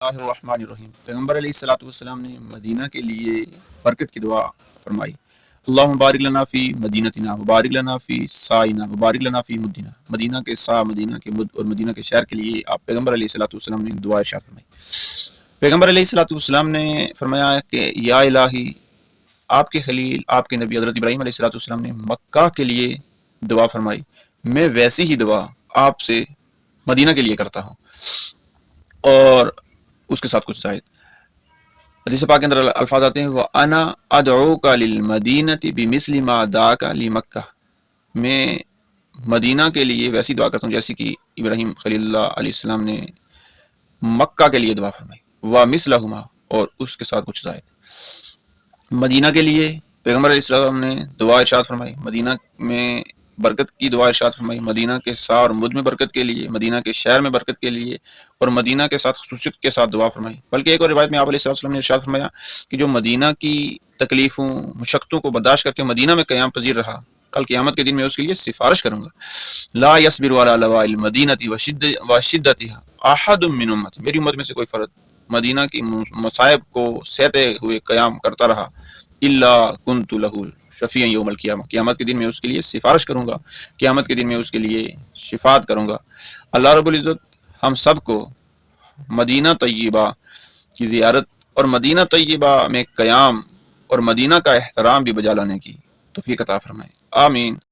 اللہ الرحمن الرحیم۔ پیغمبر علیہ الصلوۃ والسلام نے مدینہ کے لیے برکت کی دعا فرمائی، اللہم بارک لنا فی مدینتنا وبارک لنا فی سائنا وبارک لنا فی مدینہ۔ مدینہ کے سا، مدینہ کے مد اور مدینہ کے شہر کے لیے آپ پیغمبر علیہ الصلوۃ والسلام نے دعا ارشاد فرمائی۔ پیغمبر علیہ الصلوۃ والسلام نے فرمایا کہ یا الہی، آپ کے خلیل، آپ کے نبی حضرت ابراہیم علیہ الصلوۃ والسلام نے مکہ کے لیے دعا فرمائی، میں ویسی ہی دعا آپ سے مدینہ کے لیے کرتا ہوں۔ اور اس کے ساتھ کچھ زائد حدیث پاک کے اندر الفاظ آتے ہیں، وَأَنَا أَدْعُوكَ لِلْمَدِينَةِ بِمِثْلِ مَا دَعَاكَ لِمَكَّةَ، میں مدینہ کے لیے ویسی دعا کرتا ہوں جیسے کہ ابراہیم خلیل اللہ علیہ السلام نے مکہ کے لیے دعا فرمائی، وَمِثْلَهُمَا، اور اس کے ساتھ کچھ زائد۔ مدینہ کے لیے پیغمبر علیہ السلام نے دعا ارشاد فرمائی، مدینہ میں برکت کی دعا ارشاد فرمائی، مدینہ کے سا اور مد میں برکت کے لیے، مدینہ کے شہر میں برکت کے لیے، اور مدینہ کے ساتھ خصوصیت کے ساتھ دعا فرمائی۔ بلکہ ایک اور روایت میں آپ علیہ السلام نے ارشاد فرمایا کہ جو مدینہ کی تکلیفوں مشقتوں کو برداشت کر کے مدینہ میں قیام پذیر رہا، کل قیامت کے دن میں اس کے لیے سفارش کروں گا۔ لا یصبر علی لواء المدینۃ وشدتها احد من امتی، میری امت میں سے کوئی فرد مدینہ کی مصائب کو سہتے ہوئے قیام کرتا رہا، الا کنت له شفیعا یوم القیامہ، قیامت کے دن میں اس کے لیے سفارش کروں گا، قیامت کے دن میں اس کے لیے شفاعت کروں گا۔ اللہ رب العزت ہم سب کو مدینہ طیبہ کی زیارت اور مدینہ طیبہ میں قیام اور مدینہ کا احترام بھی بجا لانے کی توفیق عطا فرمائے، آمین۔